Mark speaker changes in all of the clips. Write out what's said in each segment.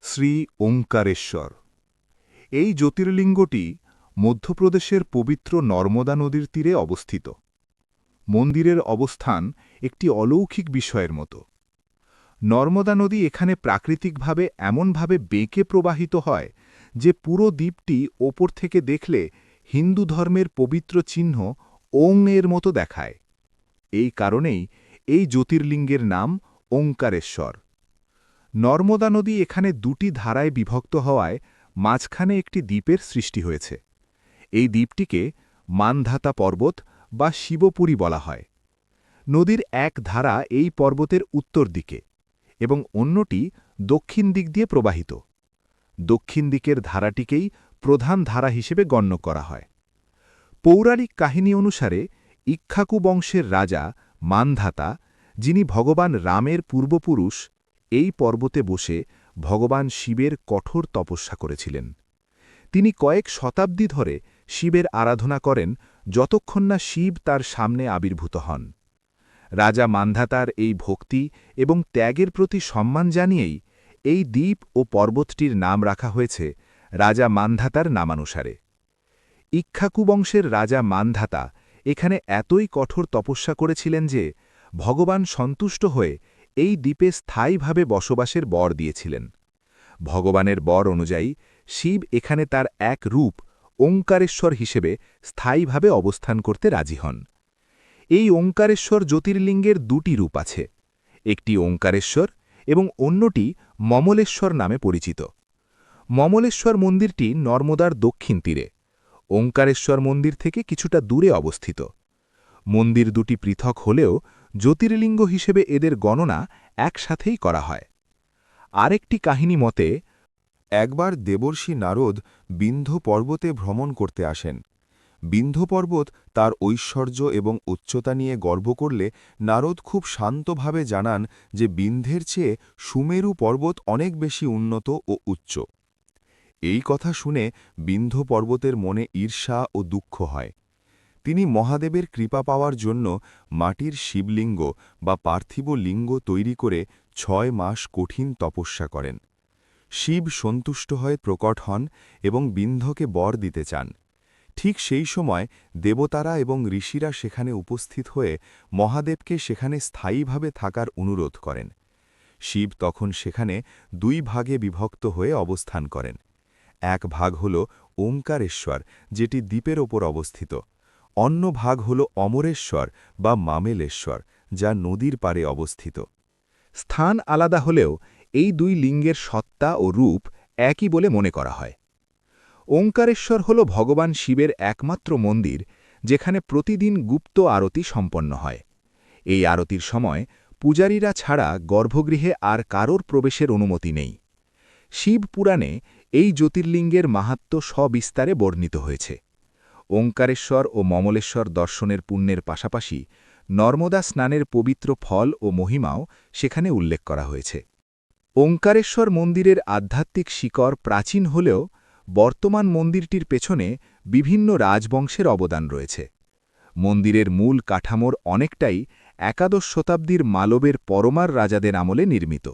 Speaker 1: শ্রী ওঙ্কারেশ্বর। এই জ্যোতির্লিঙ্গটি মধ্যপ্রদেশের পবিত্র নর্মদা নদীর তীরে অবস্থিত। মন্দিরের অবস্থান একটি অলৌকিক বিষয়ের মতো। নর্মদা নদী এখানে প্রাকৃতিকভাবে এমনভাবে বেঁকে প্রবাহিত হয় যে পুরো দ্বীপটি ওপর থেকে দেখলে হিন্দু ধর্মের পবিত্র চিহ্ন ওং এর মতো দেখায়। এই কারণেই এই জ্যোতির্লিঙ্গের নাম ওঙ্কারেশ্বর। নর্মদা নদী এখানে দুটি ধারায় বিভক্ত হওয়ায় মাঝখানে একটি দ্বীপের সৃষ্টি হয়েছে। এই দ্বীপটিকে মানধাতা পর্বত বা শিবপুরী বলা হয়। নদীর এক ধারা এই পর্বতের উত্তর দিকে এবং অন্যটি দক্ষিণ দিক দিয়ে প্রবাহিত। দক্ষিণ দিকের ধারাটিকেই প্রধান ধারা হিসেবে গণ্য করা হয়। পৌরাণিক কাহিনী অনুসারে ইক্ষ্বাকু বংশের রাজা মানধাতা, যিনি ভগবান রামের পূর্বপুরুষ, এই পর্বতে বসে ভগবান শিবের কঠোর তপস্যা করেছিলেন। তিনি কয়েক শতাব্দী ধরে শিবের আরাধনা করেন যতক্ষণ না শিব তার সামনে আবির্ভূত হন। রাজা মানধাতার এই ভক্তি এবং ত্যাগের প্রতি সম্মান জানিয়েই এই দ্বীপ ও পর্বতটির নাম রাখা হয়েছে রাজা মানধাতার নামানুসারে। ইক্ষ্বাকু বংশের রাজা মানধাতা এখানে এতই কঠোর তপস্যা করেছিলেন যে ভগবান সন্তুষ্ট হয়ে এই দ্বীপে স্থায়ীভাবে বসবাসের বর দিয়েছিলেন। ভগবানের বর অনুযায়ী শিব এখানে তার এক রূপ ওঙ্কারেশ্বর হিসেবে স্থায়ীভাবে অবস্থান করতে রাজি হন। এই ওঙ্কারেশ্বর জ্যোতির্লিঙ্গের দুটি রূপ আছে, একটি ওঙ্কারেশ্বর এবং অন্যটি মমলেশ্বর নামে পরিচিত। মমলেশ্বর মন্দিরটি নর্মদার দক্ষিণ তীরে, ওঙ্কারেশ্বর মন্দির থেকে কিছুটা দূরে অবস্থিত। মন্দির দুটি পৃথক হলেও জ্যোতির্লিঙ্গ হিসেবে এদের গণনা একসাথেই করা হয়। আরেকটি কাহিনী মতে,
Speaker 2: একবার দেবর্ষি নারদ বিন্ধ্য পর্বতে ভ্রমণ করতে আসেন। বিন্ধ্য পর্বত তার ঐশ্বর্য এবং উচ্চতা নিয়ে গর্ব করলে নারদ খুব শান্তভাবে জানান যে বিন্ধ্যের চেয়ে সুমেরু পর্বত অনেক বেশি উন্নত ও উচ্চ। এই কথা শুনে বিন্ধ্য পর্বতের মনে ঈর্ষা ও দুঃখ হয়। তিনি মহাদেবের কৃপা পাওয়ার জন্য মাটির শিবলিঙ্গ বা পার্থিব লিঙ্গ তৈরি করে ৬ মাস কঠিন তপস্যা করেন। শিব সন্তুষ্ট হয়ে প্রকট হন এবং বিন্ধ্যকে বর দিতে চান। ঠিক সেই সময় দেবতারা এবং ঋষিরা সেখানে উপস্থিত হয়ে মহাদেবকে সেখানে স্থায়ীভাবে থাকার অনুরোধ করেন। শিব তখন সেখানে ২ ভাগে বিভক্ত হয়ে অবস্থান করেন। এক ভাগ হল ওঙ্কারেশ্বর, যেটি দ্বীপের ওপর অবস্থিত। অন্য ভাগ হল অমরেশ্বর বা মামেলেশ্বর, যা নদীর পাড়ে অবস্থিত।
Speaker 1: স্থান আলাদা হলেও এই দুই লিঙ্গের সত্তা ও রূপ একই বলে মনে করা হয়। ওঙ্কারেশ্বর হল ভগবান শিবের একমাত্র মন্দির, যেখানে প্রতিদিন গুপ্ত আরতি সম্পন্ন হয়। এই আরতির সময় পূজারীরা ছাড়া গর্ভগৃহে আর কারোর প্রবেশের অনুমতি নেই। শিব পুরাণে এই জ্যোতির্লিঙ্গের মাহাত্ম্য সবিস্তারে বর্ণিত হয়েছে। ওঙ্কারেশ্বর ও মমলেশ্বর দর্শনের পুণ্যের পাশাপাশি নর্মদা স্নানের পবিত্র ফল ও মহিমাও সেখানে উল্লেখ করা হয়েছে। ওঙ্কারেশ্বর মন্দিরের আধ্যাত্মিক শিকড় প্রাচীন হলেও বর্তমান মন্দিরটির পেছনে বিভিন্ন রাজবংশের অবদান রয়েছে। মন্দিরের মূল কাঠামোর অনেকটাই একাদশ শতাব্দীর মালবের পরমার রাজাদের আমলে নির্মিত।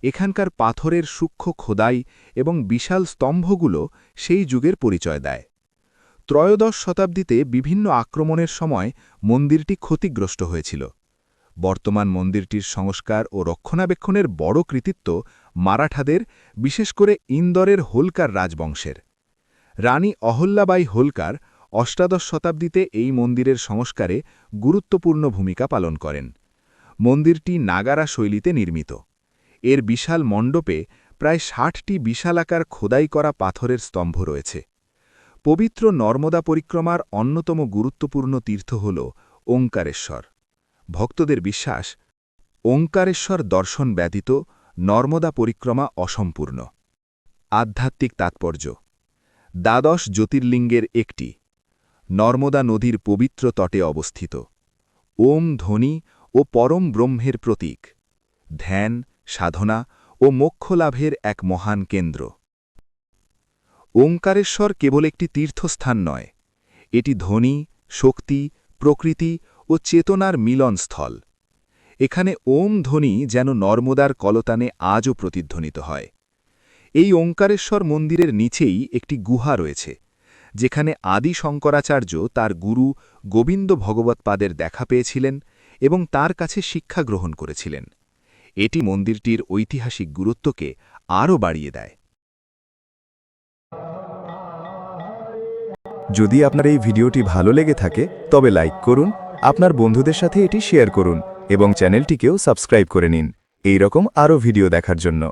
Speaker 1: এখানকার পাথরের সূক্ষ্ম খোদাই এবং বিশাল স্তম্ভগুলো সেই যুগের পরিচয় দেয়। ত্রয়োদশ শতাব্দীতে বিভিন্ন আক্রমণের সময় মন্দিরটি ক্ষতিগ্রস্ত হয়েছিল। বর্তমান মন্দিরটির সংস্কার ও রক্ষণাবেক্ষণের বড় কৃতিত্ব মারাঠাদের, বিশেষ করে ইন্দোরের হোলকার রাজবংশের। রানী অহল্যাবাই হোলকার অষ্টাদশ শতাব্দীতে এই মন্দিরের সংস্কারে গুরুত্বপূর্ণ ভূমিকা পালন করেন। মন্দিরটি নাগারা শৈলীতে নির্মিত। এর বিশাল মণ্ডপে প্রায় ৬০টি বিশালাকার খোদাই করা পাথরের স্তম্ভ রয়েছে। পবিত্র নর্মদা পরিক্রমার অন্যতম গুরুত্বপূর্ণ তীর্থ হল ওঙ্কারেশ্বর। ভক্তদের বিশ্বাস, ওঙ্কারেশ্বর দর্শন ব্যতীত নর্মদা পরিক্রমা অসম্পূর্ণ। আধ্যাত্মিক তাৎপর্য: দ্বাদশ জ্যোতির্লিঙ্গের একটি, নর্মদা নদীর পবিত্র তটে অবস্থিত। ওম ধ্বনি ও পরম ব্রহ্মের প্রতীক, ধ্যান, সাধনা ও মোক্ষলাভের এক মহান কেন্দ্র। ওঙ্কারেশ্বর কেবল একটি তীর্থস্থান নয়, এটি ধ্বনি, শক্তি, প্রকৃতি ও চেতনার মিলনস্থল। এখানে ওম ধ্বনি যেন নর্মদার কলতানে আজও প্রতিধ্বনিত হয়। এই ওঙ্কারেশ্বর মন্দিরের নিচেই একটি গুহা রয়েছে, যেখানে আদি শঙ্করাচার্য তার গুরু গোবিন্দ ভগবৎপাদের দেখা পেয়েছিলেন এবং তার কাছে শিক্ষা গ্রহণ করেছিলেন। এটি মন্দিরটির ঐতিহাসিক গুরুত্বকে আরও বাড়িয়ে দেয়।
Speaker 2: যদি আপনার এই ভিডিওটি ভালো লেগে থাকে তবে লাইক করুন, আপনার বন্ধুদের সাথে এটি শেয়ার করুন এবং চ্যানেলটিকেও সাবস্ক্রাইব করে নিন এই রকম আরও ভিডিও দেখার জন্য।